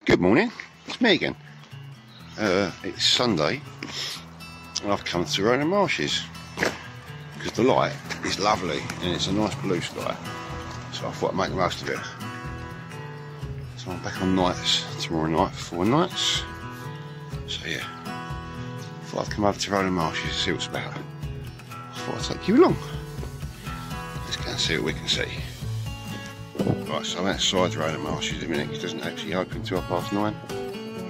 Good morning, it's me again. It's Sunday and I've come to Rainham Marshes because the light is lovely and it's a nice blue sky, so I thought I'd make the most of it. So I'm back on nights tomorrow night for 4 nights, so yeah, thought I'd come over to Rainham Marshes and see what's about. I thought I'd take you along. Let's go and see what we can see. Right, so I'm outside Rainham Marshes in a minute. It doesn't actually open till 9:30.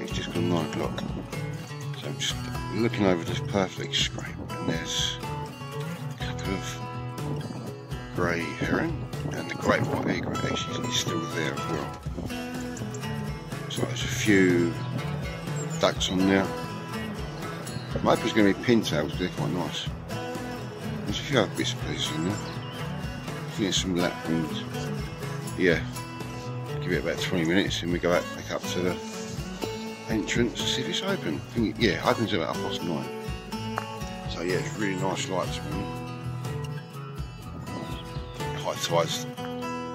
It's just gone 9 o'clock. So I'm just looking over this perfect scrape, and there's a couple of grey heron, and the great white egret actually is still there as well. So there's a few ducks on there. I'm hoping it's going to be pintails because they're quite nice. There's a few other bits and pieces in there. I think there's some lapwings. Yeah, give it about 20 minutes and we go back up to the entrance to see if it's open. I think yeah, it opens at about 9:30. So yeah, it's really nice light this morning. High tides,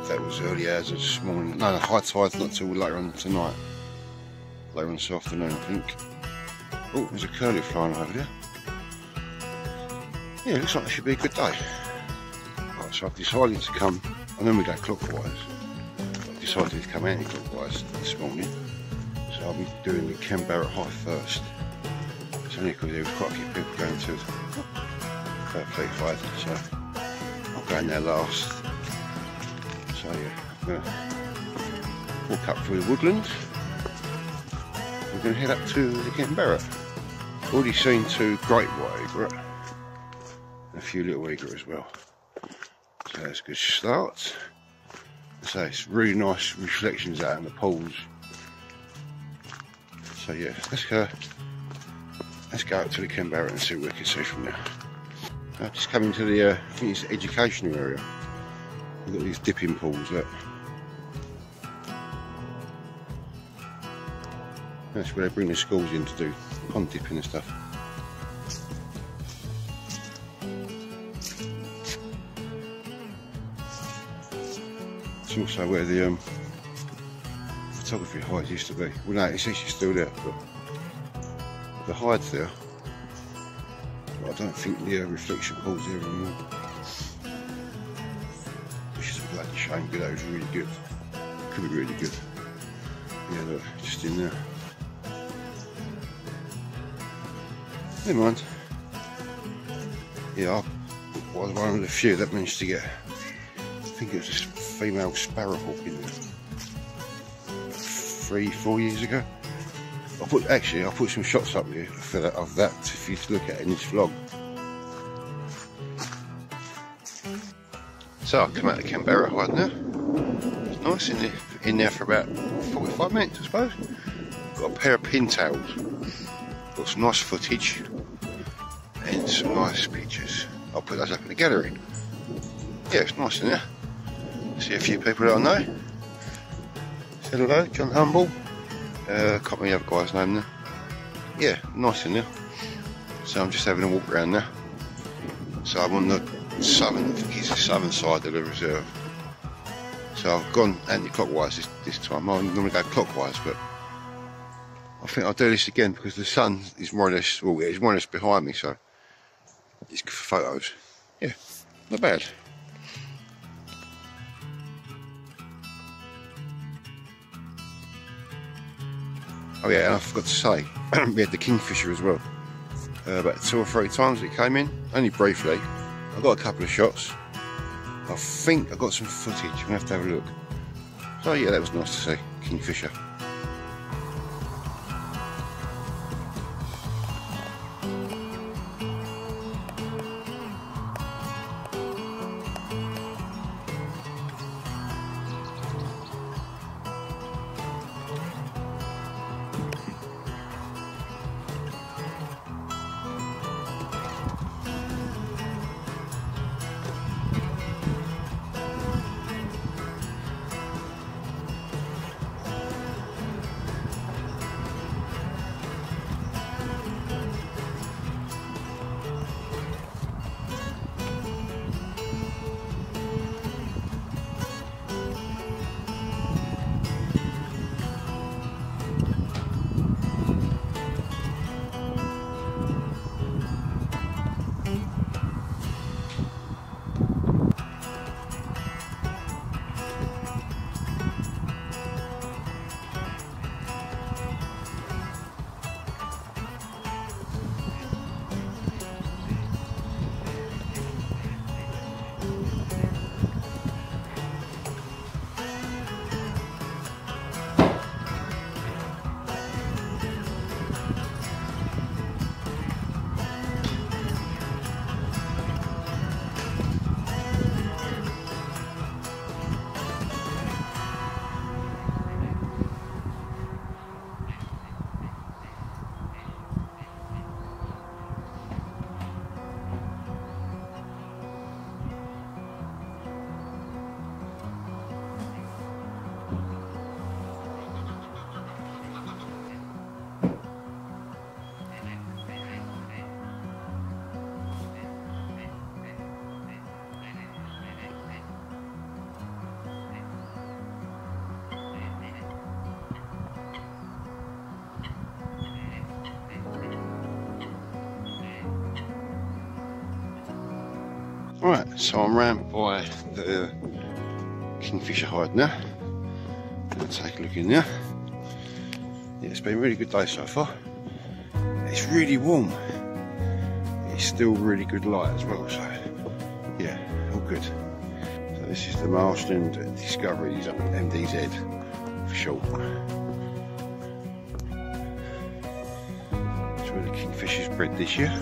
that was early hours of this morning. No, the high tide's not till later on tonight. Later on this afternoon, I think. Oh, there's a curlew flying over there. Yeah, looks like it should be a good day. Right, so I've decided to come, and then we go clockwise. I've decided to come anti-clockwise this morning, so I'll be doing the Canberra High first. It's only because there was quite a few people going to Perfect Height, so I'll go in there last. So yeah, I'm going to walk up through the woodland. We're going to head up to the Canberra. Already seen 2 great white egret, and a few little egret as well. So that's a good start. So it's really nice reflections out in the pools. So yeah, let's go up to the Canberra and see what we can see from there. I've just come into the, I think it's the educational area. We've got these dipping pools there. That's where they bring the schools in to do pond dipping and stuff. It's also where the photography hide used to be. Well, no, it's actually still there, but the hide's there. But I don't think the reflection pool's there anymore. Which is a bloody shame, because that was really good. Could be really good. Yeah, look, just in there. Never mind. Yeah, I was one of the few that managed to get, I think it was a female sparrowhawk in there 3-4 years ago. I put some shots up here of that for you to look at in this vlog. So I've come out of Canberra right now. It's nice in there for about 45 minutes, I suppose. Got a pair of pintails. Got some nice footage and some nice pictures. I'll put those up in the gallery. Yeah, it's nice in there. See a few people that I know. Say hello, John Humble. Can't remember the other guy's name there. Yeah, nice in there. So I'm just having a walk around there. So I'm on the southern side of the reserve. So I've gone anti-clockwise this time. I'm going to go clockwise, but I think I'll do this again because the sun is more or less, well, it's more or less behind me, so it's good for photos. Yeah, not bad. Oh yeah, and I forgot to say, we had the kingfisher as well. About 2 or 3 times it came in, only briefly. I got a couple of shots. I think I got some footage, I'm gonna have to have a look. So yeah, that was nice to see, kingfisher. Right, so I'm round by the kingfisher hide now. I'll take a look in there. Yeah, it's been a really good day so far. It's really warm. It's still really good light as well, so yeah, all good. So this is the Marsden Discoveries MDZ for short. That's where the kingfishers bred this year.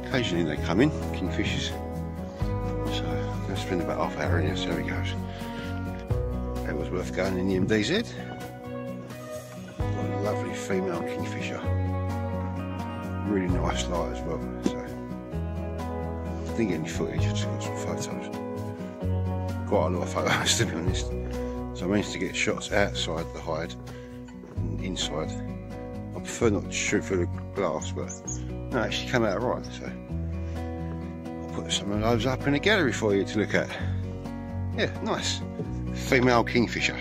Occasionally they come in, kingfishers. So I'm going to spend about half an hour in here, see how it goes. It was worth going in the MDZ. Got a lovely female kingfisher. Really nice light as well. So I didn't get any footage, I just got some photos. Quite a lot of photos to be honest. So I managed to get shots outside the hide and inside. I prefer not to shoot through the glass, but no, it actually came out right. So I'll put some of those up in a gallery for you to look at. Yeah, nice. Female kingfisher.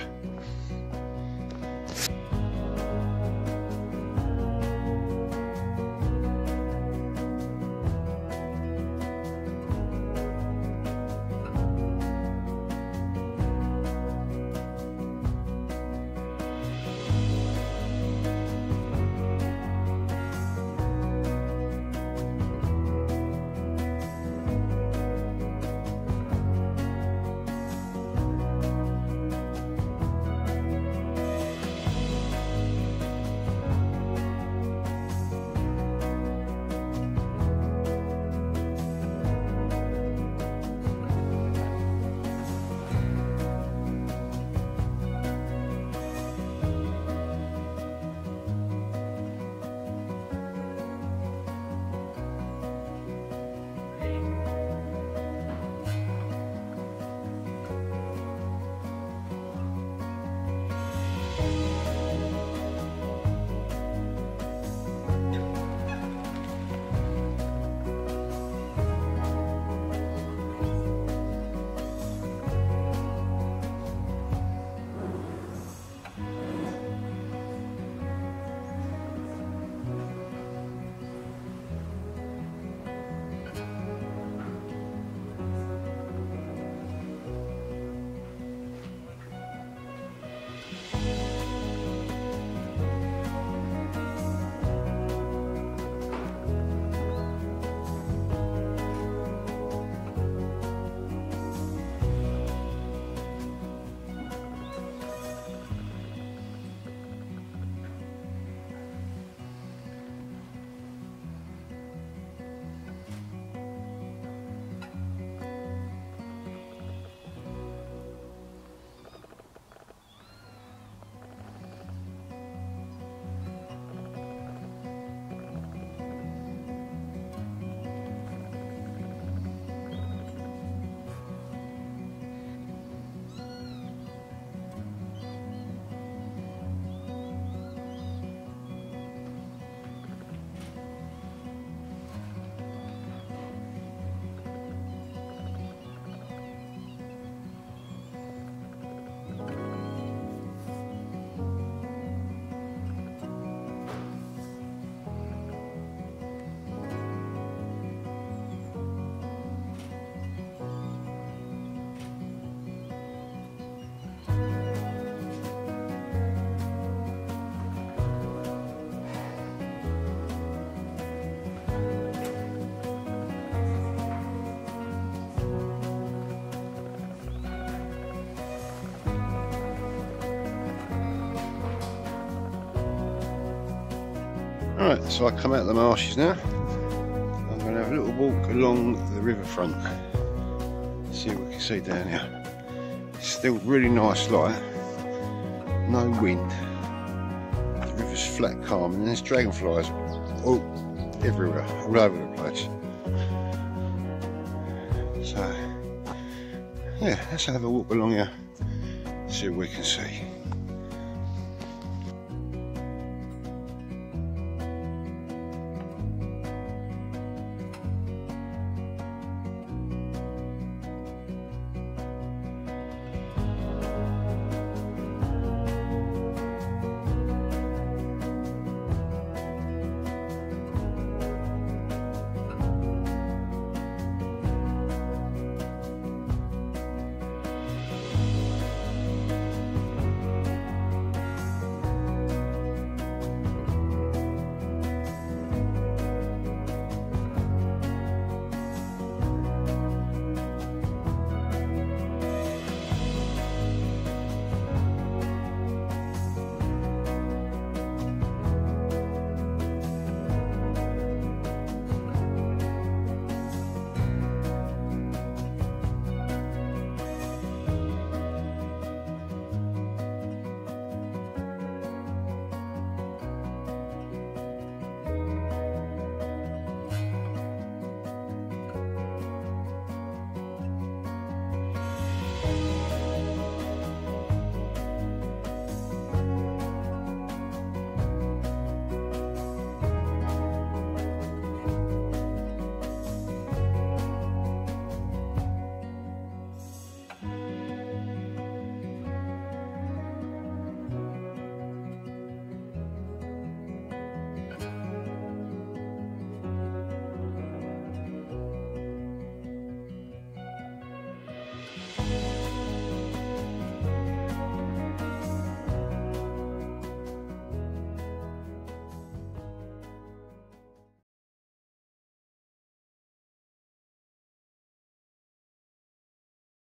Alright, so I come out of the marshes now. I'm going to have a little walk along the riverfront. See what we can see down here. It's still really nice light. No wind. The river's flat calm and there's dragonflies all everywhere, all over the place. So yeah, let's have a walk along here. See what we can see.